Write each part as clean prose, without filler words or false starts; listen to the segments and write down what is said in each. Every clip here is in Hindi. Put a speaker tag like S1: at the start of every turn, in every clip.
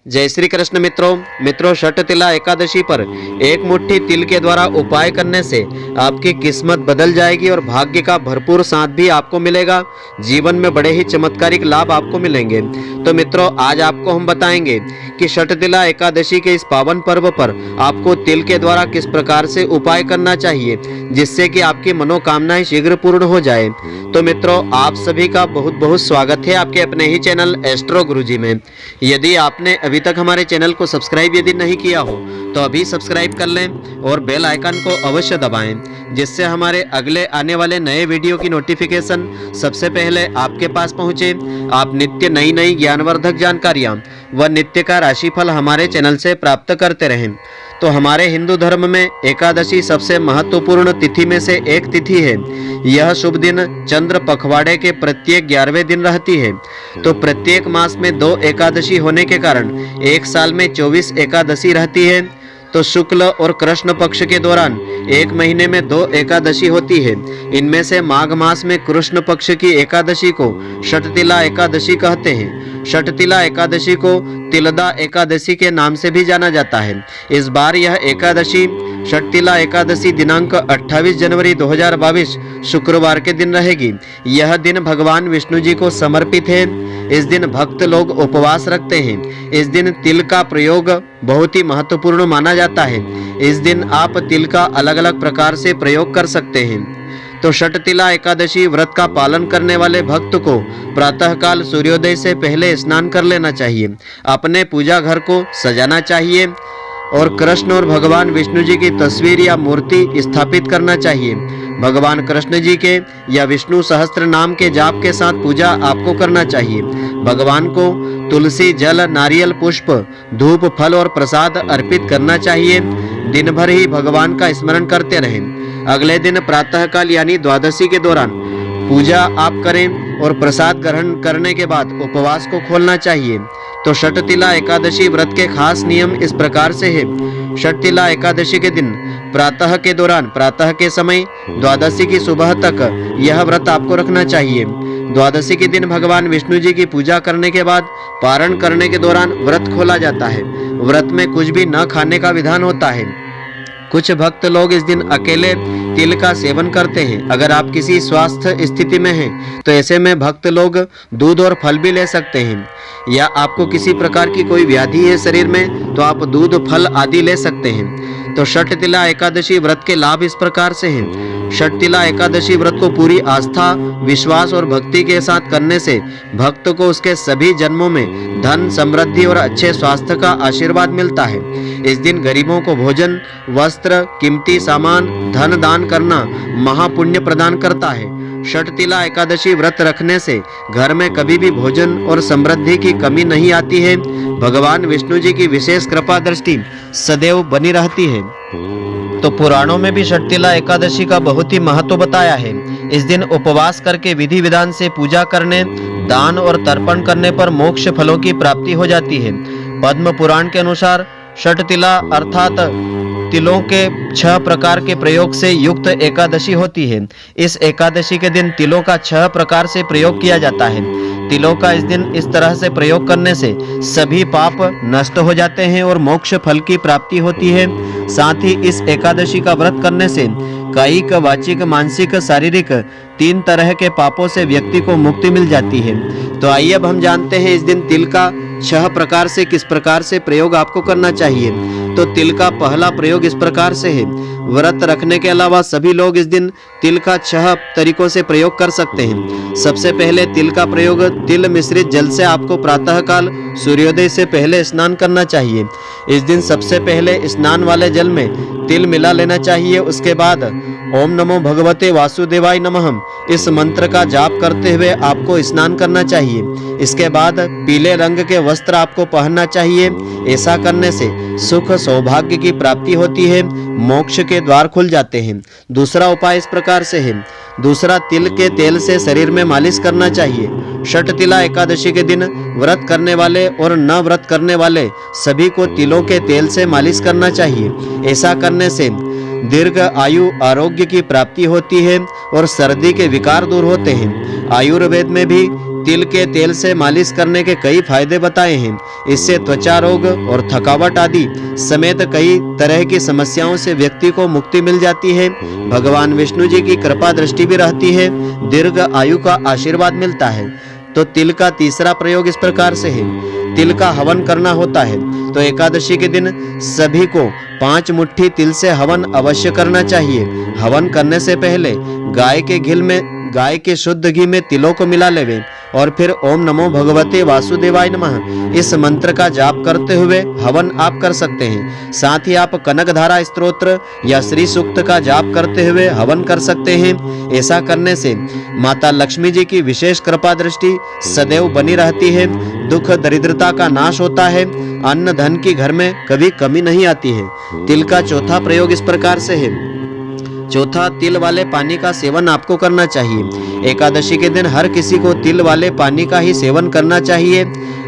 S1: जय श्री कृष्ण मित्रों षटतिला एकादशी पर एक मुट्ठी तिल के द्वारा उपाय करने से आपकी किस्मत बदल जाएगी और भाग्य का भरपूर साथ भी आपको मिलेगा। जीवन में बड़े ही चमत्कारिक लाभ आपको मिलेंगे। तो मित्रों, आज आपको हम बताएंगे कि षटतिला एकादशी के इस पावन पर्व पर आपको तिल के द्वारा किस प्रकार से उपाय करना चाहिए जिससे कि आपकी मनोकामनाएं शीघ्र पूर्ण हो जाए। तो मित्रों, आप सभी का बहुत बहुत स्वागत है आपके अपने ही चैनल एस्ट्रो गुरुजी में। यदि आपने अभी तक हमारे चैनल को सब्सक्राइब यदि नहीं किया हो तो अभी सब्सक्राइब कर लें और बेल आइकन को अवश्य दबाएं, जिससे हमारे अगले आने वाले नए वीडियो की नोटिफिकेशन सबसे पहले आपके पास पहुंचे। आप नित्य नई नई ज्ञानवर्धक जानकारियां व नित्य का राशिफल हमारे चैनल से प्राप्त करते रहें। तो हमारे हिंदू धर्म में एकादशी सबसे महत्वपूर्ण तिथि में से एक तिथि है। यह शुभ दिन चंद्र पखवाड़े के प्रत्येक 11वें दिन रहती है। तो प्रत्येक मास में 2 एकादशी होने के कारण एक साल में 24 एकादशी रहती है। तो शुक्ल और कृष्ण पक्ष के दौरान एक महीने में 2 एकादशी होती है। इनमें से माघ मास में कृष्ण पक्ष की एकादशी को षटतिला एकादशी कहते हैं। षटतिला एकादशी को तिलदा एकादशी के नाम से भी जाना जाता है। इस बार यह एकादशी षटतिला एकादशी दिनांक 28 जनवरी 2022 शुक्रवार के दिन रहेगी। यह दिन भगवान विष्णु जी को समर्पित है। इस दिन भक्त लोग उपवास रखते हैं। इस दिन तिल का प्रयोग बहुत ही महत्वपूर्ण माना जाता है। इस दिन आप तिल का अलग अलग प्रकार से प्रयोग कर सकते हैं। तो षटतिला एकादशी व्रत का पालन करने वाले भक्त को प्रातःकाल सूर्योदय से पहले स्नान कर लेना चाहिए। अपने पूजा घर को सजाना चाहिए और कृष्ण और भगवान विष्णु जी की तस्वीर या मूर्ति स्थापित करना चाहिए। भगवान कृष्ण जी के या विष्णु सहस्त्र नाम के जाप के साथ पूजा आपको करना चाहिए। भगवान को तुलसी, जल, नारियल, पुष्प, धूप, फल और प्रसाद अर्पित करना चाहिए। दिन भर ही भगवान का स्मरण करते रहें। अगले दिन प्रातःकाल यानी द्वादशी के दौरान पूजा आप करें और प्रसाद ग्रहण करने के बाद उपवास को खोलना चाहिए। तो षटतिला एकादशी व्रत के खास नियम इस प्रकार से है। षटतिला एकादशी के दिन प्रातः के दौरान, प्रातः के समय, द्वादशी की सुबह तक यह व्रत आपको रखना चाहिए। द्वादशी के दिन भगवान विष्णु जी की पूजा करने के बाद पारण करने के दौरान व्रत खोला जाता है। व्रत में कुछ भी न खाने का विधान होता है। कुछ भक्त लोग इस दिन अकेले तिल का सेवन करते हैं। अगर आप किसी स्वास्थ्य स्थिति में हैं तो ऐसे में भक्त लोग दूध और फल भी ले सकते हैं। या आपको किसी प्रकार की कोई व्याधि है शरीर में तो आप दूध, फल आदि ले सकते हैं। तो षटतिला एकादशी व्रत के लाभ इस प्रकार से हैं। षटतिला एकादशी व्रत को पूरी आस्था, विश्वास और भक्ति के साथ करने से भक्त को उसके सभी जन्मों में धन, समृद्धि और अच्छे स्वास्थ्य का आशीर्वाद मिलता है। इस दिन गरीबों को भोजन, वस्त्र, कीमती सामान, धन दान करना महापुण्य प्रदान करता है। षटतिला एकादशी व्रत रखने से घर में कभी भी भोजन और समृद्धि की कमी नहीं आती है। भगवान विष्णु जी की विशेष कृपा दृष्टि सदैव बनी रहती है। तो पुराणों में भी षटतिला एकादशी का बहुत ही महत्व बताया है। इस दिन उपवास करके विधि विधान से पूजा करने, दान और तर्पण करने पर मोक्ष फलों की प्राप्ति हो जाती है। पद्म पुराण के अनुसार षटतिला अर्थात तिलों के 6 प्रकार के प्रयोग से युक्त एकादशी होती है। इस एकादशी के दिन तिलों का 6 प्रकार से प्रयोग किया जाता है। तिलों का इस दिन इस तरह से प्रयोग करने से सभी पाप नष्ट हो जाते हैं और मोक्ष फल की प्राप्ति होती है। साथ ही इस एकादशी का व्रत करने से कायिक, वाचिक, मानसिक, शारीरिक 3 तरह के पापों से व्यक्ति को मुक्ति मिल जाती है। तो आइए अब हम जानते हैं इस दिन तिल का 6 प्रकार से किस प्रकार से प्रयोग आपको करना चाहिए। तो तिल का पहला प्रयोग इस प्रकार से है। व्रत रखने के अलावा सभी लोग इस दिन तिल का 6 तरीकों से प्रयोग कर सकते हैं। सबसे पहले तिल का प्रयोग तिल मिश्रित जल से आपको प्रातःकाल सूर्योदय से पहले स्नान करना चाहिए। इस दिन सबसे पहले स्नान वाले जल में तिल मिला लेना चाहिए। उसके बाद ओम नमो भगवते वासुदेवाय नमः इस मंत्र का जाप करते हुए आपको स्नान करना चाहिए। इसके बाद पीले रंग के वस्त्र आपको पहनना चाहिए। ऐसा करने से सुख, सौभाग्य की प्राप्ति होती है, मोक्ष के द्वार खुल जाते हैं। दूसरा उपाय इस प्रकार से है। दूसरा, तिल के तेल से शरीर में मालिश करना चाहिए। षटतिला एकादशी के दिन व्रत करने वाले और न व्रत करने वाले सभी को तिलों के तेल से मालिश करना चाहिए। ऐसा करने से दीर्घ आयु, आरोग्य की प्राप्ति होती है और सर्दी के विकार दूर होते हैं। आयुर्वेद में भी तिल के तेल से मालिश करने के कई फायदे बताए हैं। इससे त्वचा रोग और थकावट आदि समेत कई तरह की समस्याओं से व्यक्ति को मुक्ति मिल जाती है। भगवान विष्णु जी की कृपा दृष्टि भी रहती है, दीर्घ आयु का आशीर्वाद मिलता है। तो तिल का तीसरा प्रयोग इस प्रकार से है, तिल का हवन करना होता है। तो एकादशी के दिन सभी को 5 मुट्ठी तिल से हवन अवश्य करना चाहिए। हवन करने से पहले गाय के शुद्ध घी में तिलों को मिला लेवे और फिर ओम नमो भगवते वासुदेवाय नमः इस मंत्र का जाप करते हुए हवन आप कर सकते हैं। साथ ही आप कनकधारा स्तोत्र या श्री सूक्त का जाप करते हुए हवन कर सकते हैं। ऐसा करने से माता लक्ष्मी जी की विशेष कृपा दृष्टि सदैव बनी रहती है, दुख दरिद्रता का नाश होता है, अन्न धन की घर में कभी कमी नहीं आती है। तिल का चौथा प्रयोग इस प्रकार से है, चौथा, तिल वाले पानी का सेवन आपको करना चाहिए। एकादशी के दिन हर किसी को तिल वाले पानी का ही सेवन करना चाहिए।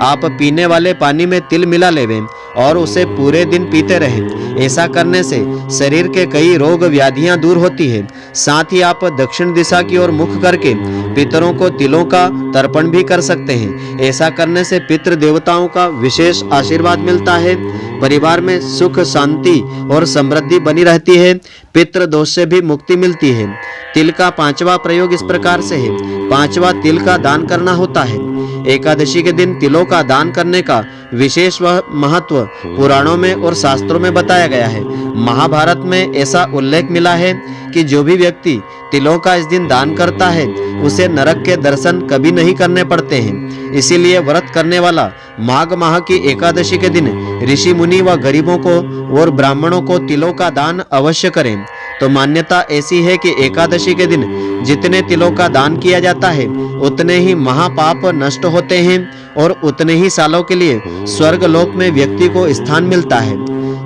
S1: आप पीने वाले पानी में तिल मिला लेवें और उसे पूरे दिन पीते रहें। ऐसा करने से शरीर के कई रोग व्याधियां दूर होती है। साथ ही आप दक्षिण दिशा की ओर मुख करके पितरों को तिलों का तर्पण भी कर सकते हैं। ऐसा करने से पितृ देवताओं का विशेष आशीर्वाद मिलता है, परिवार में सुख शांति और समृद्धि बनी रहती है, पितृ दोष से भी मुक्ति मिलती है। तिल का 5वां प्रयोग इस प्रकार से है, 5वां, तिल का दान करना होता है। एकादशी के दिन तिलों का दान करने का विशेष महत्व पुराणों में और शास्त्रों में बताया गया है। महाभारत में ऐसा उल्लेख मिला है कि जो भी व्यक्ति तिलों का इस दिन दान करता है उसे नरक के दर्शन कभी नहीं करने पड़ते हैं। इसीलिए व्रत करने वाला माघ माह की एकादशी के दिन ऋषि मुनि व गरीबों को और ब्राह्मणों को तिलों का दान अवश्य करें। तो मान्यता ऐसी है कि एकादशी के दिन जितने तिलों का दान किया जाता है उतने ही महापाप नष्ट होते हैं और उतने ही सालों के लिए स्वर्ग लोक में व्यक्ति को स्थान मिलता है।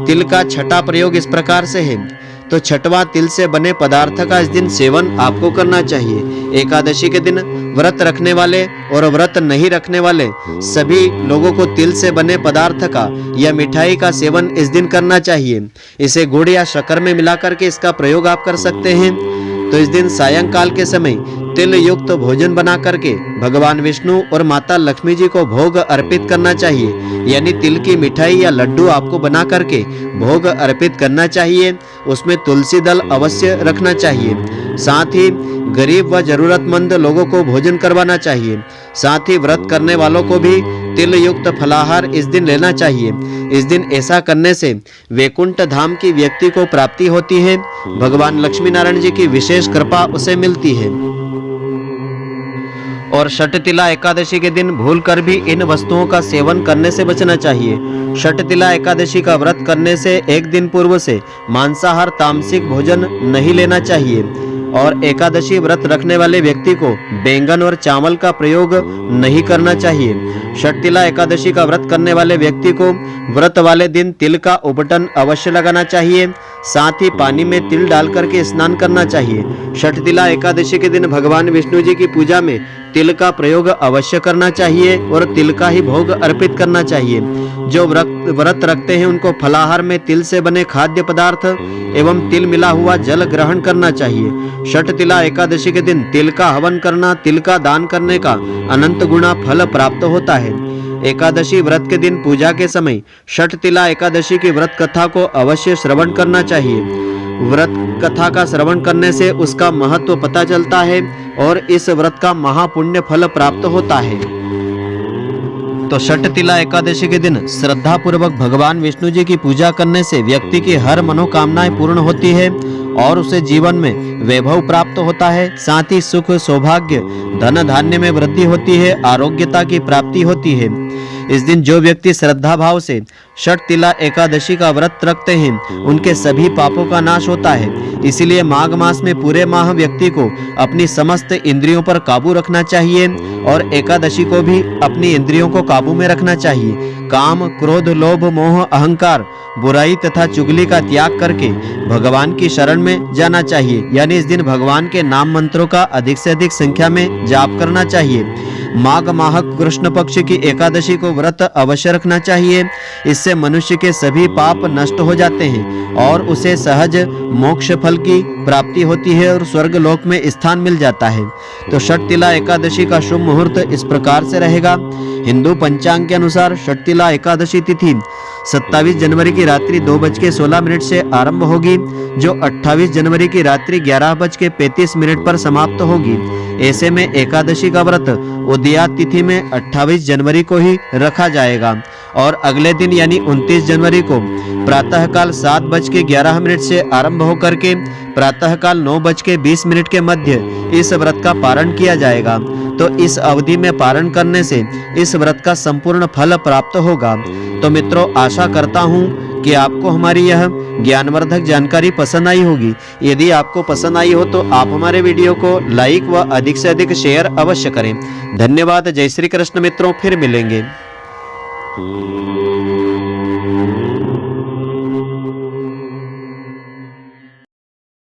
S1: तिल का 6वां प्रयोग इस प्रकार से है, तो 6वां, तिल से बने पदार्थ का इस दिन सेवन आपको करना चाहिए। एकादशी के दिन व्रत रखने वाले और व्रत नहीं रखने वाले सभी लोगों को तिल से बने पदार्थ का या मिठाई का सेवन इस दिन करना चाहिए। इसे गुड़ या शक्कर में मिलाकर के इसका प्रयोग आप कर सकते हैं। तो इस दिन सायंकाल के समय तिल युक्त भोजन बना करके भगवान विष्णु और माता लक्ष्मी जी को भोग अर्पित करना चाहिए। यानी तिल की मिठाई या लड्डू आपको बना करके भोग अर्पित करना चाहिए। उसमें तुलसी दल अवश्य रखना चाहिए। साथ ही गरीब व जरूरतमंद लोगों को भोजन करवाना चाहिए। साथ ही व्रत करने वालों को भी तिल युक्त फलाहार इस दिन लेना चाहिए। इस दिन ऐसा करने से वैकुंठ धाम की व्यक्ति को प्राप्ति होती है, भगवान लक्ष्मी नारायण जी की विशेष कृपा उसे मिलती है। और षटतिला एकादशी के दिन भूलकर भी इन वस्तुओं का सेवन करने से बचना चाहिए। षटतिला एकादशी का व्रत करने से एक दिन पूर्व से मांसाहार तामसिक भोजन नहीं लेना चाहिए। और एकादशी व्रत रखने वाले व्यक्ति को बैंगन और चावल का प्रयोग नहीं करना चाहिए। षटतिला एकादशी का व्रत करने वाले व्यक्ति को व्रत वाले दिन तिल का उपटन अवश्य लगाना चाहिए। साथ ही पानी में तिल डाल करके स्नान करना चाहिए। षटतिला एकादशी के दिन भगवान विष्णु जी की पूजा में तिल का प्रयोग अवश्य करना चाहिए और तिल का ही भोग अर्पित करना चाहिए। जो व्रत रखते हैं उनको फलाहार में तिल से बने खाद्य पदार्थ एवं तिल मिला हुआ जल ग्रहण करना चाहिए। षटतिला एकादशी के दिन तिल का हवन करना, तिल का दान करने का अनंत गुना फल प्राप्त होता है। एकादशी व्रत के दिन पूजा के समय षटतिला एकादशी की व्रत कथा को अवश्य श्रवण करना चाहिए। व्रत कथा का श्रवण करने से उसका महत्व पता चलता है और इस व्रत का महापुण्य फल प्राप्त होता है। तो षटतिला एकादशी के दिन श्रद्धा पूर्वक भगवान विष्णु जी की पूजा करने से व्यक्ति की हर मनोकामनाएं पूर्ण होती है और उसे जीवन में वैभव प्राप्त होता है। साथ ही सुख, सौभाग्य, धन धान्य में वृद्धि होती है, आरोग्यता की प्राप्ति होती है। इस दिन जो व्यक्ति श्रद्धा भाव से षटतिला एकादशी का व्रत रखते हैं उनके सभी पापों का नाश होता है। इसीलिए माघ मास में पूरे माह व्यक्ति को अपनी समस्त इंद्रियों पर काबू रखना चाहिए और एकादशी को भी अपनी इंद्रियों को काबू में रखना चाहिए। काम, क्रोध, लोभ, मोह, अहंकार, बुराई तथा चुगली का त्याग करके भगवान की शरण में जाना चाहिए। यानी इस दिन भगवान के नाम मंत्रों का अधिक से अधिक संख्या में जाप करना चाहिए। माघ माह कृष्ण पक्ष की एकादशी को व्रत अवश्य रखना चाहिए। इससे मनुष्य के सभी पाप नष्ट हो जाते हैं और उसे सहज मोक्ष फल की प्राप्ति होती है और स्वर्ग लोक में स्थान मिल जाता है। तो षटतिला एकादशी का शुभ मुहूर्त इस प्रकार से रहेगा। हिंदू पंचांग के अनुसार षटतिला एकादशी तिथि 27 जनवरी की रात्रि 2:16 से आरंभ होगी, जो 28 जनवरी की रात्रि 11:35 पर समाप्त होगी। ऐसे में एकादशी का व्रत उदया तिथि में 28 जनवरी को ही रखा जाएगा और अगले दिन यानी 29 जनवरी को प्रातःकाल 7:11 से आरंभ होकर के प्रातःकाल 9:20 के मध्य इस व्रत का पारण किया जाएगा। तो इस अवधि में पारण करने से इस व्रत का संपूर्ण फल प्राप्त होगा। तो मित्रों, आशा करता हूँ कि आपको हमारी यह ज्ञानवर्धक जानकारी पसंद आई होगी। यदि आपको पसंद आई हो तो आप हमारे वीडियो को लाइक व अधिक से अधिक शेयर अवश्य करें। धन्यवाद। जय श्री कृष्ण मित्रों, फिर मिलेंगे।